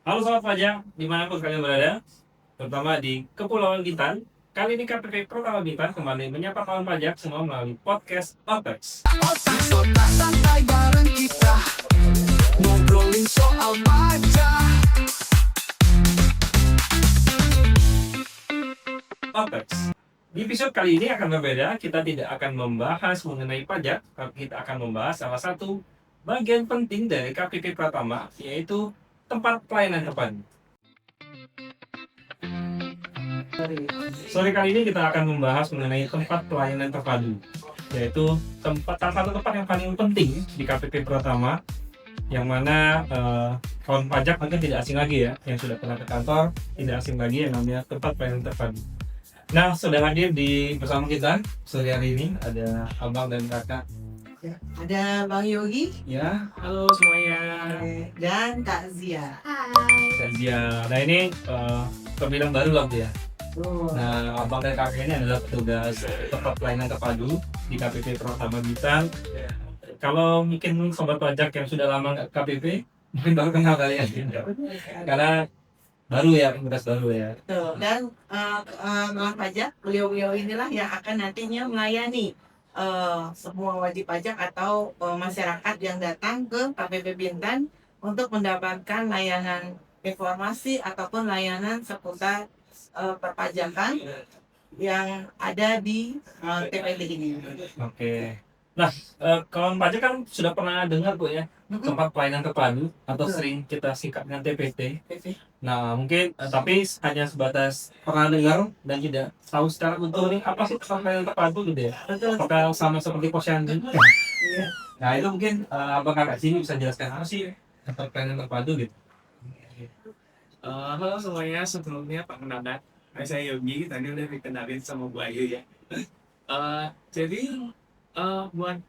Halo Sobat Pajak, dimanapun kalian berada, terutama di Kepulauan Bintan. Kali ini KPP Pertama Bintan kembali menyapa kawan pajak semua melalui podcast OPEX. Santai bareng kita ngobrolin soal pajak. OPEX. Di episode kali ini akan berbeda, kita tidak akan membahas mengenai pajak, tapi kita akan membahas salah satu bagian penting dari KPP Pratama, yaitu tempat pelayanan terpadu. Sore kali ini kita akan membahas mengenai tempat pelayanan terpadu, yaitu salah satu tempat yang paling penting di KPP Pratama, yang mana kawan pajak mungkin tidak asing lagi ya, yang sudah pernah ke kantor tidak asing lagi yang namanya tempat pelayanan terpadu. Nah, sudah hadir bersama kita sore hari ini ada abang dan kakak. Ya, ada Bang Yogi Ya, halo semuanya. dan Kak Zia. Dan dia, nah ini terbilang baru lah dia. Oh, Nah, abang dan kakak ini adalah petugas tempat pelayanan terpadu di KPP Pratama Bintan. Kalau mungkin sobat pajak yang sudah lama nggak KPP, mungkin baru kenal kalian. Karena baru ya, petugas baru ya. betul. Dan Bang Pajak, beliau-beliau inilah yang akan nantinya melayani semua wajib pajak atau masyarakat yang datang ke KPP Bintan untuk mendapatkan layanan informasi ataupun layanan seputar perpajakan yang ada di TPD ini. Oke. Nah, kawan pajak kan sudah pernah dengar Bu ya, tempat pelayanan terpadu atau Betul. sering kita singkat dengan TPT. TPD. Nah, mungkin tapi hanya sebatas pernah dengar dan tidak tahu secara utuh nih apa sih tempat pelayanan terpadu gitu ya. Betul. Apakah sama seperti posyandu? Iya. Nah, itu mungkin abang kakak sini bisa jelaskan apa sih tempat pelayanan terpadu gitu. Halo semuanya, sebelumnya perkenalkan, saya Yogi, tadi udah dikenalin sama Bu Ayu ya. Jadi buat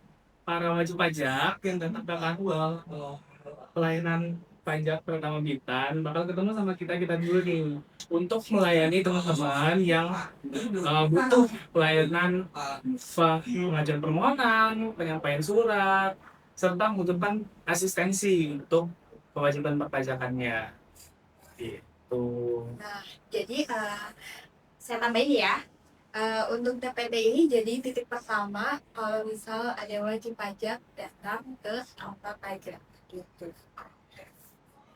para wajib pajak yang datang ke kantor pelayanan pajak pertama Bintan, bakal ketemu sama kita dulu nih untuk melayani teman-teman yang butuh pelayanan pengajuan permohonan, penyampaian surat, serta membutuhkan asistensi untuk kewajiban perpajakannya. Gitu. Nah, jadi saya tambahin ya, untuk TPD ini jadi titik pertama kalau misal ada wajib pajak datang ke kantor pajak gitu.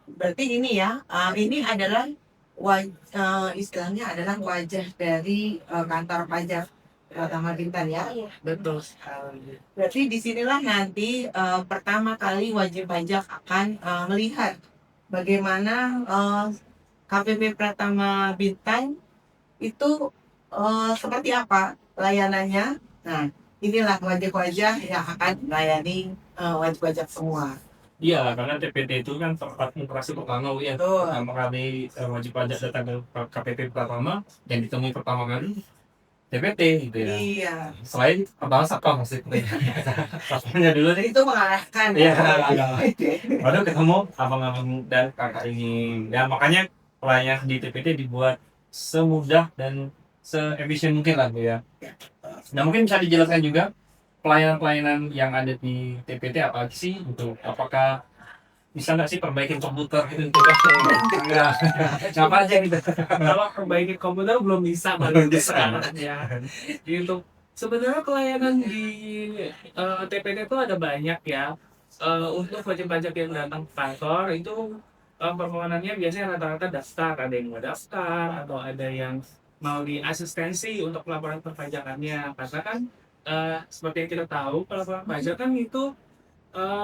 Berarti ini ya, ini adalah istilahnya adalah wajah dari kantor pajak Pratama Bintan ya. Iya. Betul sekali. Berarti disinilah nanti pertama kali wajib pajak akan melihat bagaimana KPP Pratama Bintan itu seperti apa layanannya. Nah, inilah wajah-wajah yang akan melayani wajib pajak semua. Iya, karena TPT itu kan tempat interaksi pertama Bu ya. Betul. Pertama kali wajib pajak datang ke KPP Pratama yang ditemui pertama kali TPT gitu ya. Iya, Selain abang satpam maksudnya. Satpamnya dulu nih. itu mengarahkan Iya, ya. baru ketemu abang-abang dan kakak ini. Dan makanya pelayanan di TPT dibuat semudah dan seefisien mungkin lah Bu ya. Nah, mungkin bisa dijelaskan juga pelayanan-pelayanan yang ada di TPT apa sih gitu? Apakah bisa nggak sih perbaikin komputer gitu? Enggak. Siapa aja gitu? Kalau perbaiki komputer belum bisa Belum baru bisa. sekarang ya. Jadi untuk sebenarnya pelayanan di TPT itu ada banyak ya. Untuk wajib pajak yang datang ke kantor itu permohonannya biasanya rata-rata daftar, ada yang mau daftar atau ada yang mau di asistensi untuk laporan perpajakannya. Karena kan seperti yang kita tahu pelaporan pajak kan itu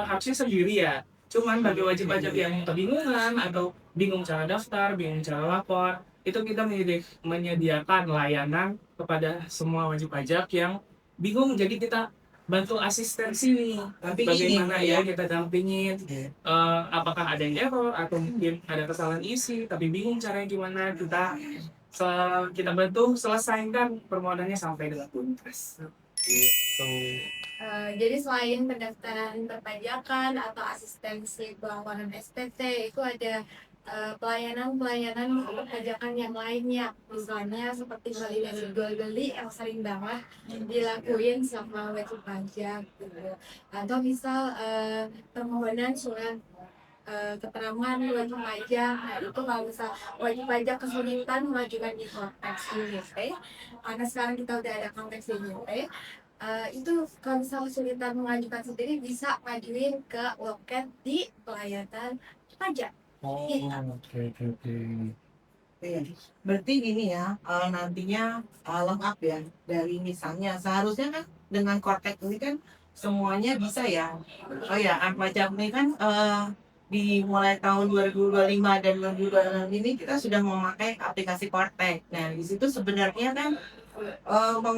harusnya sendiri ya. Cuman bagi wajib pajak yang kebingungan atau bingung cara daftar, bingung cara lapor, itu kita menyediakan layanan kepada semua wajib pajak yang bingung. Jadi kita bantu asistensi nih, Tapi bagaimana ini ya kita dampingin, Iya. apakah ada yang error atau mungkin ada kesalahan isi, tapi bingung caranya gimana, kita bantu selesaikan permohonannya sampai dengan tuntas. Gitu. Jadi selain pendaftaran perpajakan atau asistensi pelaporan SPT, itu ada pelayanan-pelayanan perpajakan yang lainnya, misalnya seperti validasi jual beli yang sering banget dilakuin sama wajib pajak gitu. Atau misal permohonan surat keterangan wajib pajak. Nah, itu kalau misal wajib pajak kesulitan mengajukan di konteks UIT, karena sekarang kita udah ada konteks di UIT, itu kalau misal kesulitan mengajukan sendiri bisa ngajuin ke loket di pelayanan pajak. Oh, Iya. oke. Iya. Berarti gini ya, nantinya lengkap ya. Dari misalnya seharusnya kan dengan Kortek ini kan semuanya bisa ya. Oh ya, pajak ini kan dimulai tahun 2025 dan 2026 ini kita sudah memakai aplikasi Kortek. Nah, di situ sebenarnya kan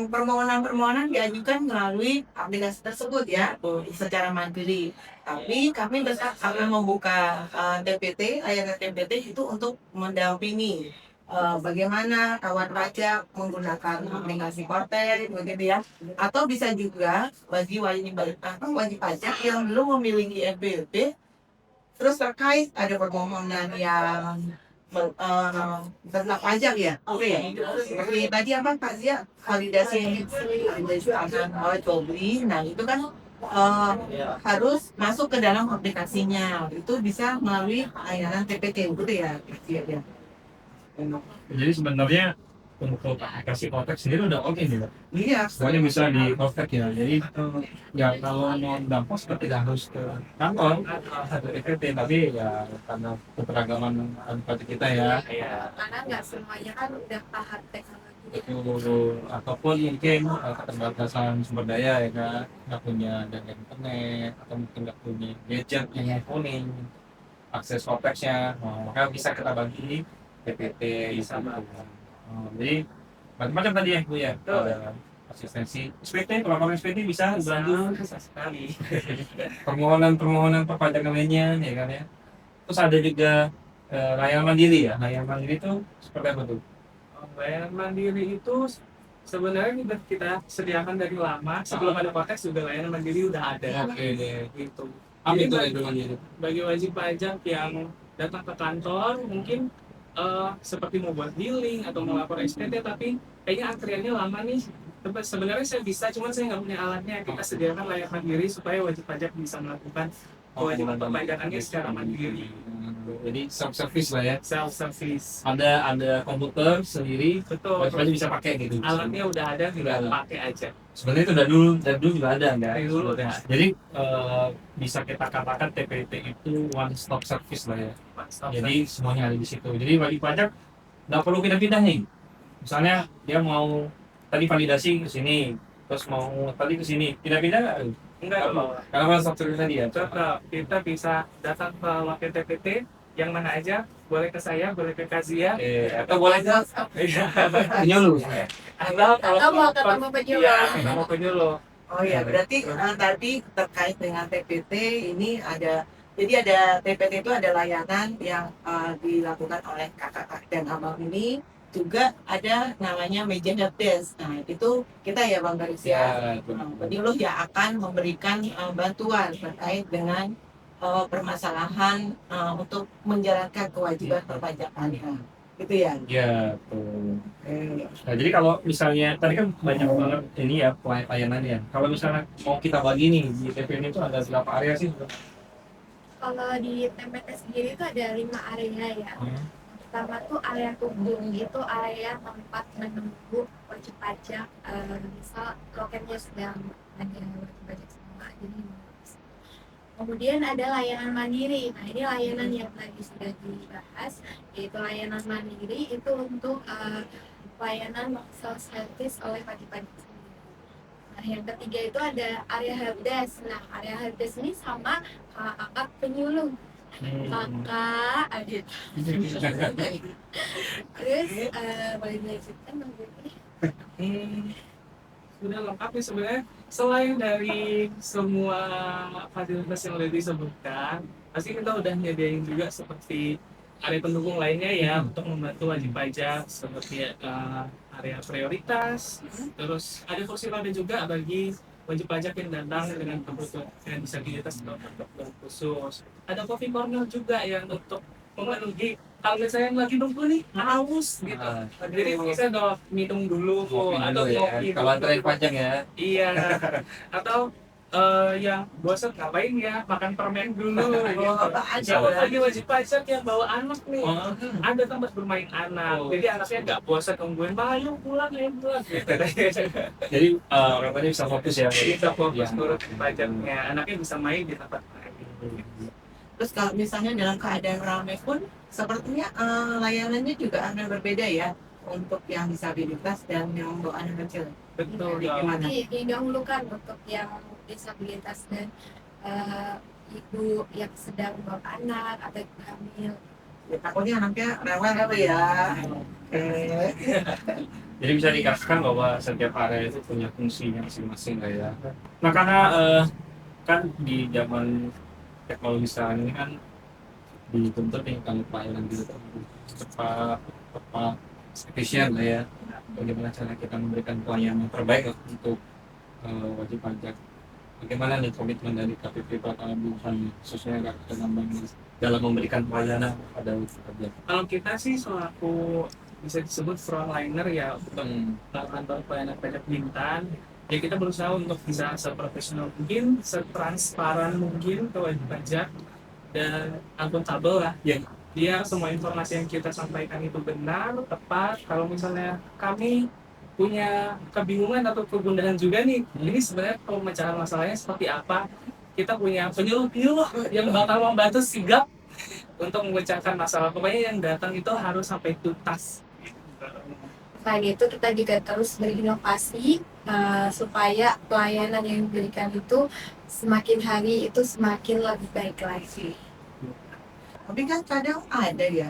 permohonan-permohonan diajukan melalui aplikasi tersebut ya, secara mandiri. Tapi kami tetap akan membuka TPT, layanan TPT itu untuk mendampingi bagaimana kawan pajak menggunakan aplikasi Kortek, begitu ya. Atau bisa juga bagi wajib pajak yang belum memiliki NPWP, terus terkait ada permohonan yang tentang pajak ya. Oke. Seperti tadi apa Pak Zia, validasi akan jual beli. Nah itu kan harus masuk ke dalam aplikasinya. Itu bisa melalui layanan TPT, gitu ya. Iya. Jadi sebenarnya untuk aplikasi Kotek sendiri udah oke nih, Pak. Iya. Semuanya bisa di Kotek ya. Jadi ya kalau mau daftar seperti tidak harus ke kantor atau EPT, tapi ya karena keberagaman pajak kita ya. Karena nggak semuanya kan udah paham teknologi. Itu ataupun mungkin keterbatasan sumber daya ya kan, nggak punya data internet atau mungkin nggak punya gadget yang mumpuni akses Kopexnya, maka bisa kita bagi PPT sama. Jadi macam-macam tadi ya Bu ya. Asistensi SPT, pelaporan SPT bisa dibantu sekali. permohonan perpajakan lainnya ya kan ya. Terus ada juga layanan mandiri ya. Layanan mandiri itu seperti apa tuh? Layanan mandiri itu sebenarnya udah kita sediakan dari lama, sebelum ada konteks juga layanan mandiri udah ada. Oke deh. Gitu. Apa Jadi itu layanan mandiri? bagi wajib pajak yang datang ke kantor mungkin seperti mau buat billing atau mau lapor SPT, tapi kayaknya antriannya lama nih. Sebenarnya saya bisa, cuman saya nggak punya alatnya. Kita sediakan layanan mandiri supaya wajib pajak bisa melakukan kewajiban perpajakannya secara mandiri. Jadi self service lah ya. Self service. Ada komputer sendiri, Betul. wajib pajak bisa pakai gitu. Alatnya udah ada, tinggal Udah ada. pakai aja. Sebenarnya itu dari dulu juga ada enggak? Dari dulu udah. Jadi bisa kita katakan TPT itu one stop service lah ya. Jadi semuanya ada di situ. Jadi wajib pajak nggak perlu pindah-pindah nih. Misalnya dia mau tadi validasi ke sini, terus mau tadi ke sini, pindah-pindah nggak? Enggak, Karena one stop service tadi ya. tetap kita bisa datang ke wakil TPT yang mana aja, boleh ke saya, boleh ke Kazia. Atau boleh ke Iya. penyuluh. Atau mau ketemu penyuluh. Iya, mau penyuluh. Oh ya, berarti tadi terkait dengan TPT ini ada, jadi ada TPT itu ada layanan yang dilakukan oleh kakak dan abang ini, juga ada namanya meja helpdesk. Nah itu kita ya Bang Garis ya, penyuluh yang akan memberikan bantuan terkait dengan permasalahan untuk menjalankan kewajiban perpajakannya, gitu ya. Ya, tuh. Nah, jadi kalau misalnya tadi kan banyak banget ini ya layanannya. Kalau misalnya mau kita bagi nih di TPN itu ada berapa area sih? Kalau di TPT sendiri itu ada 5 area ya. Pertama tuh area tunggu, itu area tempat menunggu wajib pajak. Misal loketnya sedang ada wajib pajak semua, jadi kemudian ada layanan mandiri. Nah ini layanan yang tadi sudah dibahas, yaitu layanan mandiri itu untuk layanan self service oleh wajib pajak sendiri. Nah yang ketiga itu ada area helpdesk. Nah area helpdesk ini sama kakak penyuluh. Kakak ada. Terus boleh dilanjutkan Bang Jody? Sudah lengkap nih sebenarnya. Selain dari semua fasilitas yang udah disebutkan, pasti kita udah nyediain juga seperti area pendukung lainnya ya untuk membantu wajib pajak, seperti area prioritas. Terus ada kursi roda juga bagi wajib pajak yang datang dengan kebutuhan disabilitas atau kebutuhan khusus. Ada coffee corner juga yang untuk memenuhi kalau misalnya yang lagi nunggu nih haus gitu. Jadi bisa minum dulu Ngopi atau dulu ya. ngopi Kalau dulu. antrean panjang ya. Iya. Atau yang bosan ngapain ya, makan permen dulu gitu. ada Siapa ya. lagi wajib pajak yang bawa anak nih, Oh. ada tempat bermain anak, Oh. jadi anaknya nggak bosan nungguin, "Pak, ayo pulang gitu. Jadi orang tuanya bisa fokus ya. Kita fokus Ya. ngurus pajaknya, anaknya bisa main di tempat lain. Terus kalau misalnya dalam keadaan ramai pun sepertinya layanannya juga akan berbeda ya untuk yang disabilitas dan yang bawa anak kecil. Betul. Jadi gimana? Jadi didahulukan untuk yang disabilitas dan ibu yang sedang bawa anak atau ibu hamil. Ya, takutnya anaknya rewel apa ya? Oke. Jadi bisa dikatakan bahwa setiap area itu punya fungsinya masing-masing lah ya. Nah karena kan di zaman teknologi sekarang ini kan dituntut nih kalau pelayanan gitu cepat, tepat, efisien lah ya. Bagaimana cara kita memberikan pelayanan terbaik untuk wajib pajak? Bagaimana nih komitmen dari KPP Pelabuhan khususnya dalam memberikan pelayanan pada wajib pajak? Kalau kita sih selaku bisa disebut frontliner ya untuk kantor pelayanan pajak Bintan, ya kita berusaha untuk bisa seprofesional mungkin, setransparan mungkin ke wajib pajak dan akuntabel lah. Ya. Dia semua informasi yang kita sampaikan itu benar, tepat. Kalau misalnya kami punya kebingungan atau kegundahan juga nih, ini sebenarnya pemecahan masalahnya seperti apa, kita punya penyuluh yang bakal membantu sigap untuk memecahkan masalah. Pokoknya yang datang itu harus sampai tuntas. Selain itu kita juga terus berinovasi supaya pelayanan yang diberikan itu semakin hari itu semakin lebih baik lagi. Tapi kan kadang ada ya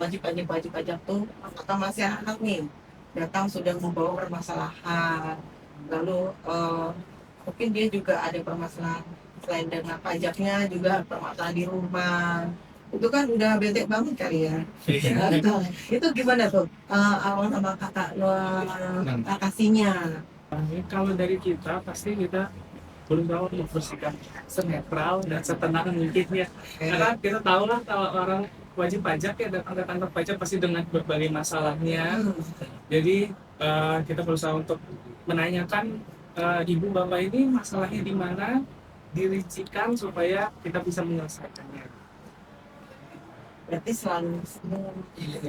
wajib pajak tuh atau masyarakat nih datang sudah membawa permasalahan, lalu mungkin dia juga ada permasalahan selain dengan pajaknya juga permasalahan di rumah, itu kan udah bete banget kali ya. Itu gimana tuh awal sama kakasinya? Kalau dari kita pasti kita berusaha untuk bersikap senetral dan setenang mungkin ya. Karena kita tahu lah kalau orang wajib pajak ya datang ke kantor pajak pasti dengan berbagai masalahnya. Jadi kita berusaha untuk menanyakan ibu bapak ini masalahnya di mana, dirincikan supaya kita bisa menyelesaikannya. Berarti selalu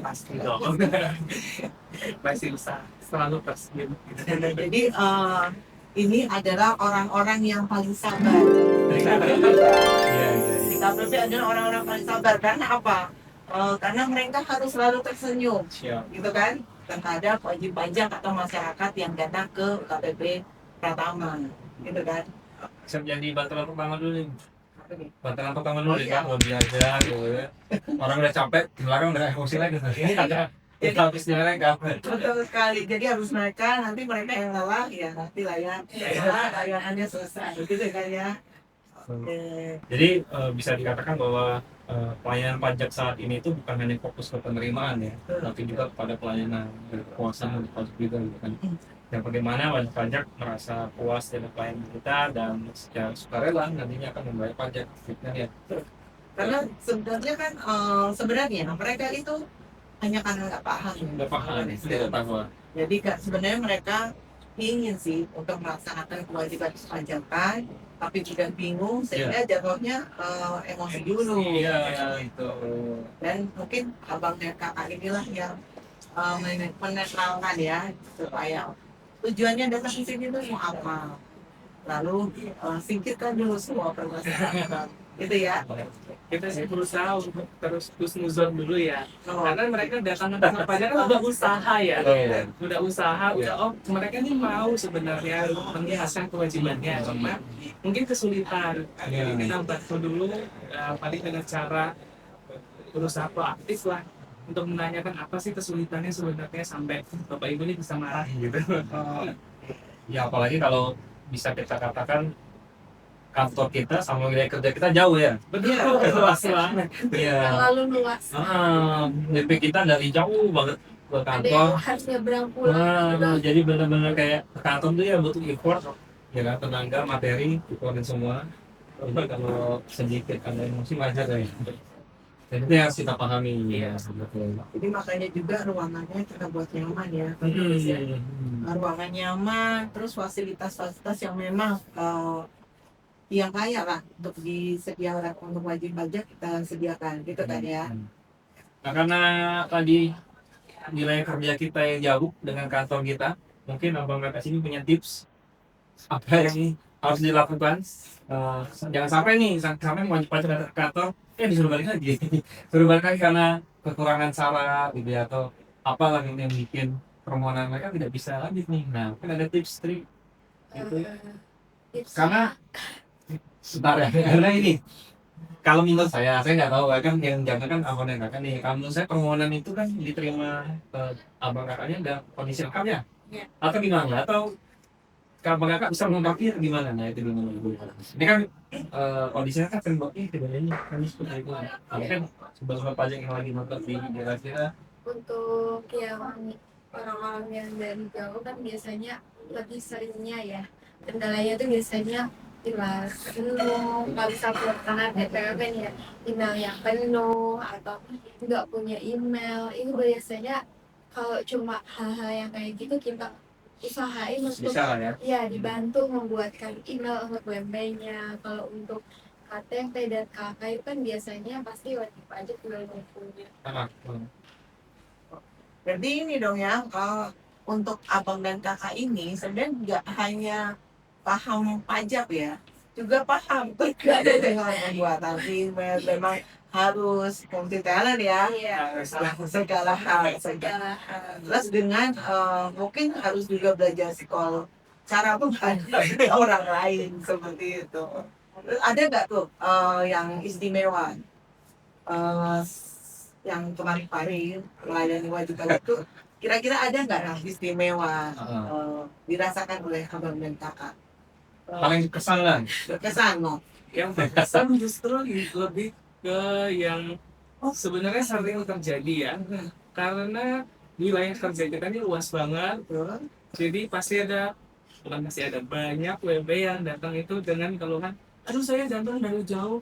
pasti. Masih bisa selalu tersenyum. Jadi ini adalah orang-orang yang paling sabar. KPP adalah orang-orang paling sabar karena apa? Karena mereka harus selalu tersenyum, Siap. gitu kan? Terhadap wajib pajak atau masyarakat yang datang ke KPP Pratama, gitu kan? Bisa jadi bantalan pertama dulu nih. Apa nih? Bantalan pertama dulu Oh, nih iya. kan, lebih aja gitu ya. Orang udah capek, di belakang udah emosi lagi. Ini ada kita habis mereka. Betul sekali. Jadi harus mereka nanti mereka yang lelah ya nanti layanannya selesai, gitu kan ya? Oke. Jadi bisa dikatakan bahwa pelayanan pajak saat ini itu bukan hanya fokus ke penerimaan ya, tapi juga kepada pelayanan kekuasaan pajak juga gitu kan. Yang bagaimana wajib pajak merasa puas dengan pelayanan kita dan secara sukarela nantinya akan membayar pajak, gitu kan ya. Karena sebenarnya kan sebenarnya mereka itu hanya karena nggak paham. Udah paham, tidak tahu. Jadi sebenarnya mereka ingin sih untuk melaksanakan kewajiban pajakan, tapi juga bingung sehingga jatuhnya emosi dulu. Iya, itu. Dan mungkin abang dan kakak inilah yang menetralkan ya supaya tujuannya datang ke sini tuh mau apa. Lalu singkirkan dulu semua permasalahan. Gitu ya. Kita sih berusaha untuk terus husnuzon dulu ya. Oh, Karena mereka datang ke kantor pajak kan udah usaha ya. Iya. Udah usaha, udah mereka nih mau sebenarnya menjelaskan kewajibannya, cuma mungkin kesulitan. Jadi kita bantu dulu paling dengan cara berusaha proaktif lah untuk menanyakan apa sih kesulitannya sebenarnya sampai bapak ibu ini bisa marah gitu. Ya apalagi kalau bisa kita katakan kantor kita sama wilayah kerja kita jauh ya. Betul, Luas banget. Iya. Terlalu luas. DP kita dari jauh banget ke Ada kantor. yang harus nyebrang pulang. Jadi benar-benar kayak ke kantor tuh ya butuh effort, ya kan, tenaga, materi, effort dan semua. Jadi kalau sedikit ada emosi wajar ya. Dan itu yang harus kita pahami. Iya. Betul. Jadi makanya juga ruangannya kita buat nyaman ya. Hmm. Ruangan nyaman, terus fasilitas-fasilitas yang memang yang kaya lah untuk disediakan untuk wajib pajak kita sediakan gitu kan ya. Nah, karena tadi wilayah kerja kita yang jauh dengan kantor kita, mungkin abang kakak sini punya tips apa yang harus dilakukan. Jangan sampai nih sampai wajib pajak datang ke kantor disuruh balik lagi suruh balik lagi karena kekurangan syarat gitu ya, atau apalah yang bikin permohonan mereka tidak bisa lanjut nih. Nah, mungkin ada tips trik gitu ya. Tipsnya, Karena sebentar ya, karena ini kalau menurut saya nggak tahu kan yang jangan kan abang dan kakak nih. Kalau menurut saya permohonan itu kan diterima abang kakaknya dan kondisi lengkapnya, Iya. atau gimana? Atau abang kakak bisa mengungkapkan gimana? Nah itu gimana? Ini kan kondisinya kan tembok ini sebenarnya kan seperti itu. Ini kan sebuah pajak yang lagi nonton di kira-kira. untuk yang orang-orang yang dari jauh kan biasanya lebih seringnya ya kendalanya tuh biasanya email penuh, nggak bisa pelaksanaan PPP nih ya, email yang penuh atau nggak punya email. Itu biasanya kalau cuma hal-hal yang kayak gitu kita usahain untuk Bisa lah ya. ya dibantu membuatkan email untuk WMB-nya. Kalau untuk KTP dan KK itu kan biasanya pasti wajib pajak udah punya. Berarti ini dong ya, kalau untuk abang dan kakak ini sebenarnya nggak hanya paham pajak ya, juga paham terkait dengan pembuatan email. Memang harus multi talent ya, Iya. segala hal. Terus dengan mungkin harus juga belajar cara menghadapi orang lain seperti itu. Terus ada nggak tuh yang istimewa? Yang kemarin-kemarin melayani wajib pajak itu kira-kira ada nggak yang istimewa dirasakan oleh abang dan kakak? Paling kesan lah. Berkesan no? Yang berkesan justru lebih ke yang sebenarnya sering terjadi ya, karena wilayah kerja kita ini luas banget. Jadi pasti ada banyak WB yang datang itu dengan keluhan, aduh saya datang dari jauh,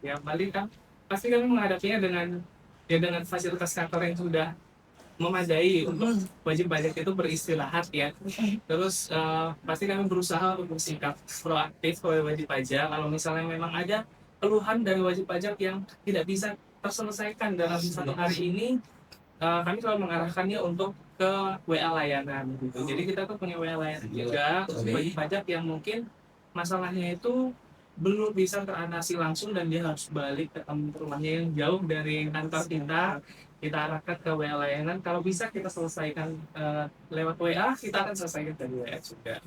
ya balik kan pasti kami menghadapinya dengan fasilitas kantor yang sudah memadai untuk wajib pajak itu beristirahat ya. Terus pasti kami berusaha untuk bersikap proaktif kepada wajib pajak. Kalau misalnya memang ada keluhan dari wajib pajak yang tidak bisa terselesaikan dalam satu hari ini, kami selalu mengarahkannya untuk ke WA layanan gitu. Jadi kita tuh punya WA layanan juga untuk wajib pajak yang mungkin masalahnya itu belum bisa teratasi langsung dan dia harus balik ke rumahnya yang jauh dari kantor kita arahkan ke WA layanan. Kalau bisa kita selesaikan lewat WA, kita akan selesaikan dari WA juga.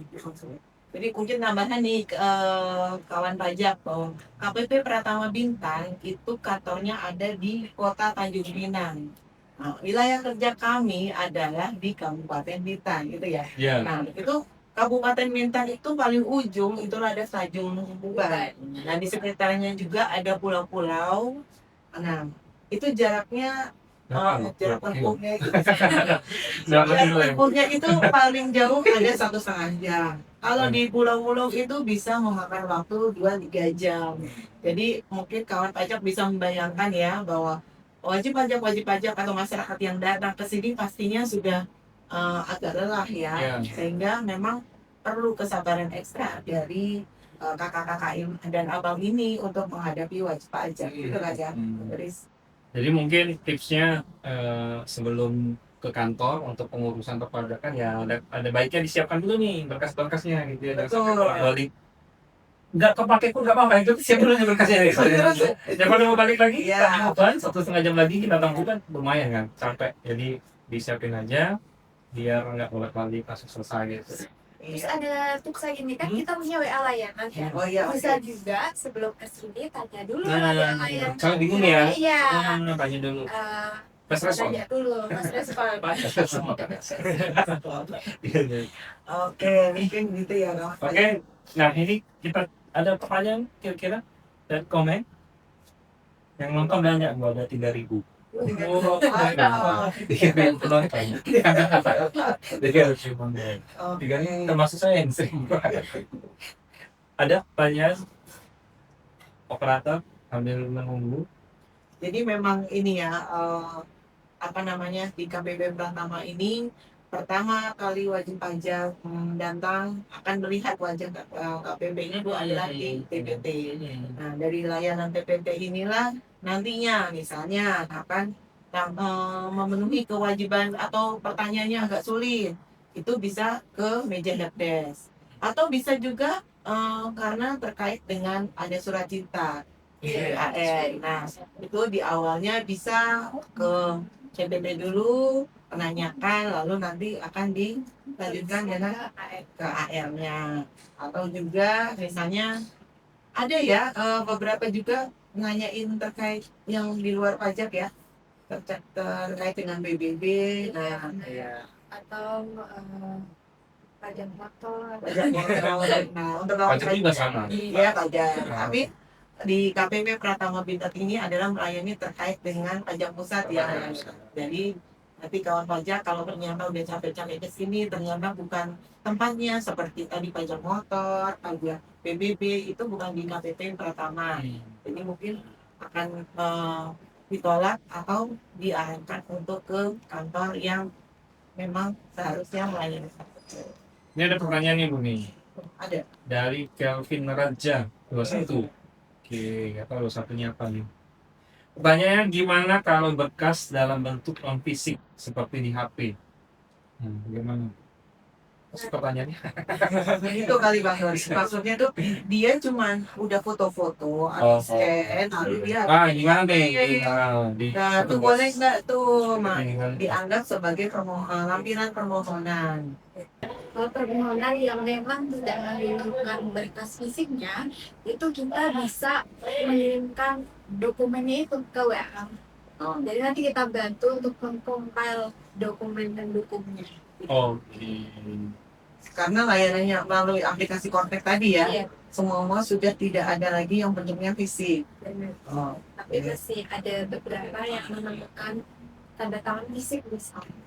Jadi mungkin tambahan nih kawan pajak bahwa KPP Pratama Bintang itu kantornya ada di Kota Tanjung Pinang. Nah, wilayah kerja kami adalah di Kabupaten Bintan gitu ya. Iya. Nah itu Kabupaten Bintan itu paling ujung itu ada Tanjung Buban. Nah di sekitarnya juga ada pulau-pulau. Nah itu jaraknya jarak tempuhnya itu paling jauh ada 1,5 jam. Kalau di pulau-pulau itu bisa memakan waktu 2-3 jam. Jadi mungkin kawan pajak bisa membayangkan ya bahwa wajib pajak atau masyarakat yang datang ke sini pastinya sudah agak lelah ya. Sehingga memang perlu kesabaran ekstra dari kakak-kakak dan abang ini untuk menghadapi wajib pajak gitu kan ya. Jadi mungkin tipsnya sebelum ke kantor untuk pengurusan perpajakan ya ada baiknya disiapkan dulu nih berkas-berkasnya gitu ya. Betul. Balik nggak kepake pun nggak apa-apa, itu siap dulu nih berkasnya. Ya kalau mau balik lagi, Iya. kan 1,5 jam lagi kita tangguhkan lumayan kan capek. Jadi disiapin aja biar nggak bolak-balik langsung selesai gitu. Terus ada tips lagi nih kan kita punya WA layanan ya. Oh iya. Bisa juga sebelum kesini tanya dulu Nah, WA layanan. kalau bingung ya, Iya. tanya dulu. Eh, Pas respon. tanya dulu, pas respon. Oke, mungkin gitu ya kawan pajak. Oke, nah ini kita ada pertanyaan kira-kira dan komen yang nonton banyak, gua ada 3.000. Oh, dikirain penonton. Dikirain termasuk saya yang sering. Ada pertanyaan operator sambil menunggu. Jadi memang ini ya, apa namanya, di KPP Pratama ini pertama kali wajib pajak datang akan melihat wajah KPP itu adalah di TPT. Nah, dari layanan TPT inilah nantinya misalnya akan memenuhi kewajiban atau pertanyaannya agak sulit, itu bisa ke meja helpdesk. Atau bisa juga karena terkait dengan ada surat cinta AN. Nah, itu di awalnya bisa ke CPT dulu, menanyakan, lalu nanti akan dilanjutkan dengan ke AR-nya. Atau juga misalnya ada ya beberapa juga nanyain terkait yang di luar pajak ya, terkait dengan BBB. Nah, atau pajak motor. pajak motor. Nah, untuk Pajak juga sama. iya pajak. Tapi di KPP Pratama Bintat ini adalah melayani terkait dengan pajak pusat ya. Jadi nanti kawan pajak kalau ternyata udah capek-capek ke sini ternyata bukan tempatnya seperti tadi pajak motor, pajak PBB itu bukan di KPP Pratama. Jadi mungkin akan ditolak atau diarahkan untuk ke kantor yang memang seharusnya melayani. Ini ada pertanyaan nih Bu nih. Ada. Dari Kelvin Raja 21. Oke, nggak tahu satunya apa nih. Pertanyaannya gimana kalau berkas dalam bentuk non fisik seperti di HP? Bagaimana? Terus pertanyaannya? Itu kali Bang Yoris. Maksudnya tuh dia cuman udah foto-foto atau scan lalu dia Gimana deh? nah tuh boleh nggak tuh dianggap sebagai lampiran permohonan. Kalau permohonan yang memang tidak menunjukkan berkas fisiknya, itu kita bisa mengirimkan dokumennya itu ke WA. Jadi nanti kita bantu untuk mengcompile dokumen dan bukunya. Oke. Karena layanannya melalui aplikasi kontak tadi ya, Iya, semua sudah tidak ada lagi yang bentuknya fisik. benar. Oh, Tapi masih ada beberapa yang memerlukan tanda tangan fisik misalnya.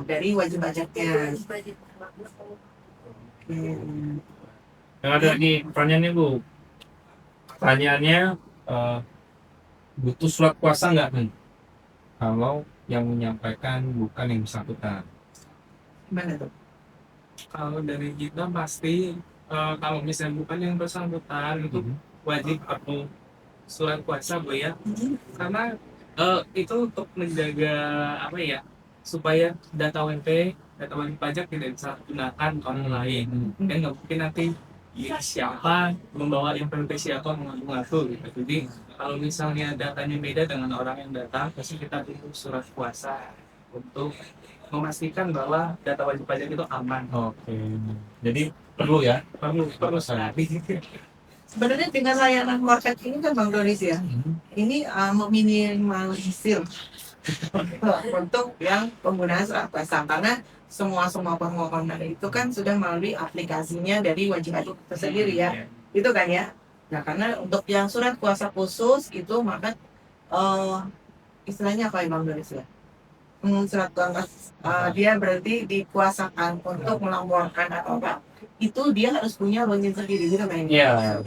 dari wajib pajaknya. Budget. Yang ada lagi pertanyaannya Bu. Pertanyaannya butuh surat kuasa nggak nih? Kalau yang menyampaikan bukan yang bersangkutan. Gimana tuh? Kalau dari kita pasti kalau misalnya bukan yang bersangkutan itu wajib perlu surat kuasa Bu ya, karena itu untuk menjaga apa ya, supaya data wajib pajak tidak bisa digunakan orang lain. Kan nggak mungkin nanti siapa membawa NPWP siapa mengaku gitu. Jadi kalau misalnya datanya beda dengan orang yang datang, pasti kita butuh surat kuasa untuk memastikan bahwa data wajib pajak itu aman. Oke. Jadi perlu ya? Perlu sekali. Sebenarnya dengan layanan market ini kan Bang Doris ya, ini meminimalisir untuk yang penggunaan surat kuasa karena semua permohonan itu kan sudah melalui aplikasinya dari wajib pajak itu sendiri ya, itu kan ya. Nah karena untuk yang surat kuasa khusus itu maka istilahnya apa ya Bang Doris ya? Surat kuasa dia berarti dikuasakan untuk melaporkan atau apa, itu dia harus punya login sendiri gitu kan? Iya.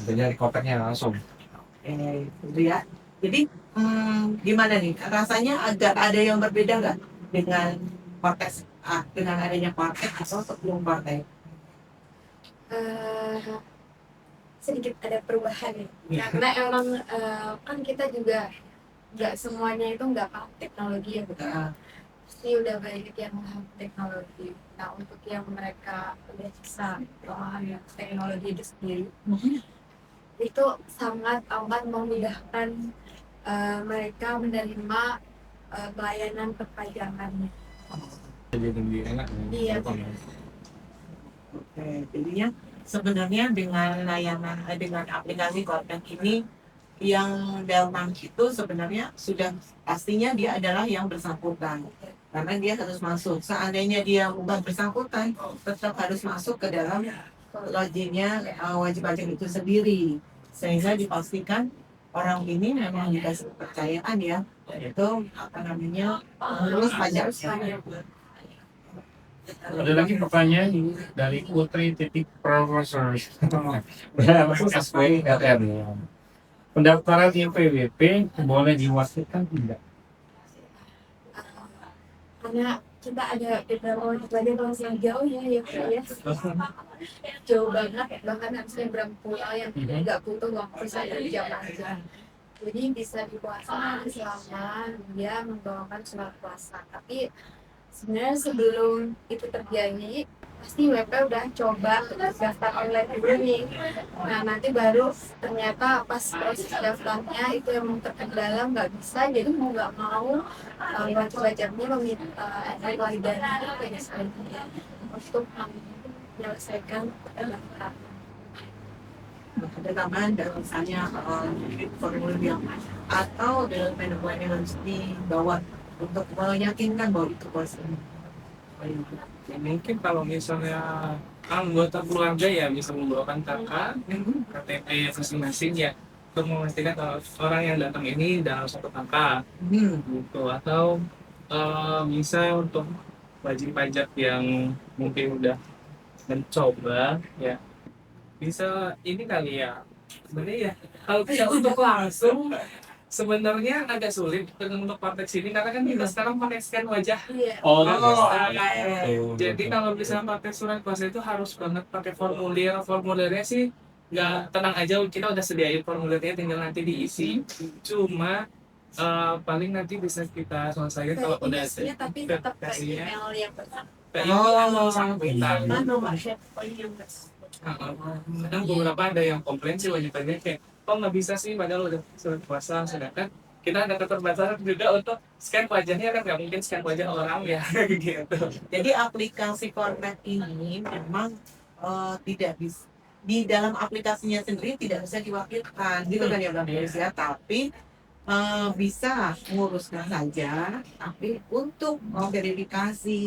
Jadi kontaknya langsung. Gitu ya. Jadi gimana nih rasanya agak ada yang berbeda nggak dengan partai dengan adanya partai atau sebelum partai? Sedikit ada perubahan ya. Karena emang kan kita juga nggak semuanya itu nggak pakai teknologi ya betul. Pasti udah banyak yang paham teknologi. Nah untuk yang mereka udah bisa memahami teknologi itu sendiri, itu sangat amat memudahkan mereka menerima pelayanan perpajakannya. Jadi lebih enak. Iya. Oke, jadinya sebenarnya dengan layanan dengan aplikasi kontak ini yang Delman itu sebenarnya sudah pastinya dia adalah yang bersangkutan karena dia harus masuk. Seandainya dia bukan bersangkutan, tetap harus masuk ke dalam loginnya wajib pajak itu sendiri sehingga dipastikan orang ini memang dikasih kepercayaan ya, itu apa namanya mengurus pajaknya. Ada lagi pertanyaan dari Putri titik Profesor. Berapa SPLR? pendaftaran IPWP boleh diwakilkan tidak? Karena kita ada beberapa wajib pajak yang jauh ya jauh banget, bahkan harus nyebrang pulau yang nggak butuh waktu 1 jam aja. Jadi bisa dipuasakan selama dia membawakan surat puasa. Tapi sebenarnya sebelum itu terjadi, pasti WP udah coba daftar online dulu nih. Nah nanti baru ternyata pas proses daftarnya itu emang terkendala nggak bisa, jadi mau nggak mau wajib pajaknya meminta dana penyesuaian untuk menyelesaikan pendaftaran. Ada tambahan dan misalnya formulir yang atau dokumen yang harus dibawa untuk meyakinkan bahwa itu kosong. Ya, mungkin kalau misalnya anggota keluarga ya bisa membawakan KTP masing-masing ya untuk memastikan kalau orang yang datang ini dalam satu kakak gitu, atau bisa untuk wajib pajak yang mungkin udah mencoba ya bisa ini kali ya. Sebenarnya ya kalau tidak untuk langsung sebenarnya agak sulit untuk praktek sini karena kan kita sekarang pakai scan wajah. Iya. Oh, Jadi kalau bisa pakai surat kuasa itu harus banget pakai formulir. Formulirnya sih nggak, tenang aja, kita udah sediain formulirnya, tinggal nanti diisi. Cuma paling nanti bisa kita selesaikan kalau udah Iya, tapi tetap ke verifikasinya. email yang bersangkutan. Kayak email sambutan. Kadang beberapa ada yang komplain sih wajib pajak kayak kok nggak bisa sih padahal udah surat kuasa, sedangkan kita ada keterbatasan juga untuk scan wajahnya, kan nggak mungkin scan wajah orang ya gitu. Jadi aplikasi Format ini memang tidak bisa di dalam aplikasinya sendiri tidak bisa diwakilkan gitu kan ya Bang Deus ya, tapi bisa menguruskan saja, tapi untuk verifikasi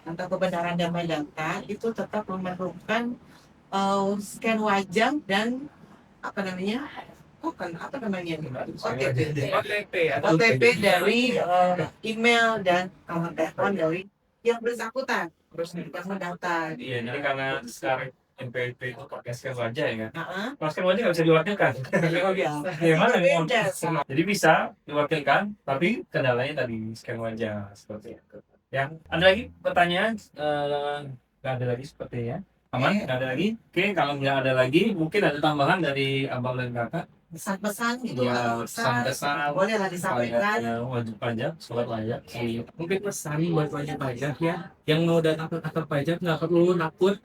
atau kebenaran dan data itu tetap memerlukan scan wajah dan apa namanya OTP dari email dan nomor telepon dari yang bersangkutan Terus yang mendaftar. Iya, jadi karena sekarang NPWP itu pakai scan wajah ya kan? Nah, Kalau scan wajah nggak bisa diwakilkan. Gimana nih? beda. Jadi bisa diwakilkan, tapi kendalanya tadi scan wajah seperti itu. Yang ada lagi pertanyaan? Nggak ada lagi sepertinya. Aman? Nggak ada lagi? Oke, kalau nggak ada lagi, mungkin ada tambahan dari abang dan kakak. Pesan-pesan gitu, Ya, pesan pesan-pesan. bolehlah disampaikan. Ya, wajib pajak, surat pajak. mungkin pesan buat wajib pajak ya, yang mau datang ke kantor pajak nggak perlu takut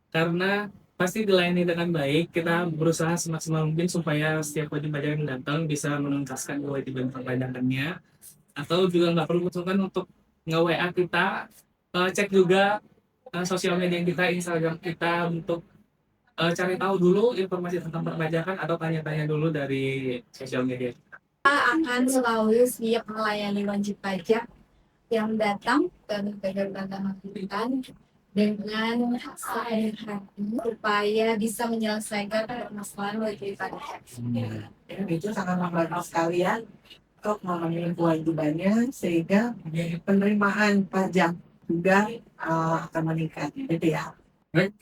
karena pasti dilayani dengan baik. Kita berusaha semaksimal mungkin supaya setiap wajib pajak yang datang bisa menuntaskan kewajiban perpajakannya, atau juga nggak perlu sungkan untuk nge-WA kita, cek juga sosial media kita, Instagram kita untuk cari tahu dulu informasi tentang perpajakan atau tanya-tanya dulu dari sosial media. Akan selalu siap melayani wajib pajak yang datang ke negara Kalimantan dengan sepenuh hati supaya bisa menyelesaikan permasalahan wajib pajak. Dan itu sangat membantu sekalian untuk memenuhi kewajibannya sehingga penerimaan pajak juga akan meningkat gitu ya. Baik,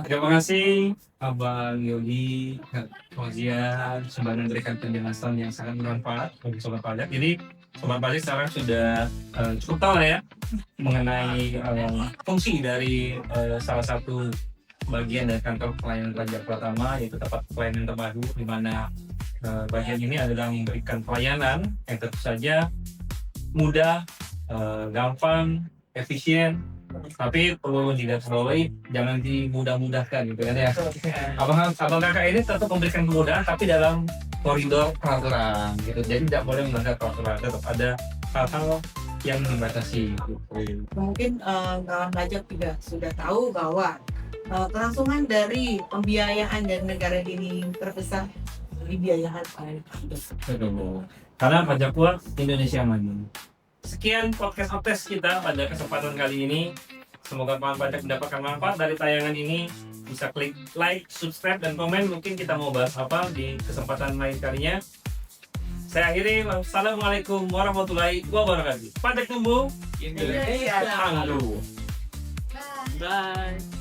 terima kasih Abang Yogi, Kak Fauzian sudah memberikan penjelasan yang sangat bermanfaat bagi sobat pajak. Jadi sobat pajak sekarang sudah cukup tahu lah ya mengenai fungsi dari salah satu bagian dari kantor pelayanan pajak pertama, yaitu tempat pelayanan terpadu, di mana bagian ini adalah memberikan pelayanan yang tentu saja mudah, gampang, efisien, tapi perlu digarisbawahi jangan dimudah-mudahkan gitu kan ya. Abang kakak ini tetap memberikan kemudahan tapi dalam koridor peraturan gitu, jadi tidak boleh melanggar peraturan, tetap ada hal-hal yang membatasi gitu. Mungkin kawan pajak juga sudah tahu bahwa kelangsungan dari pembiayaan dari negara ini terbesar dibiayakan oleh pajak. Betul. Karena pajak kuat Indonesia maju. Sekian podcast kita pada kesempatan kali ini. Semoga kawan pajak mendapatkan manfaat dari tayangan ini. Bisa klik like, subscribe, dan komen. Mungkin kita mau bahas apa di kesempatan lain kalinya. Saya akhiri. Wassalamualaikum warahmatullahi wabarakatuh. Pajak tumbuh, Indonesia tangguh. Bye. Bye.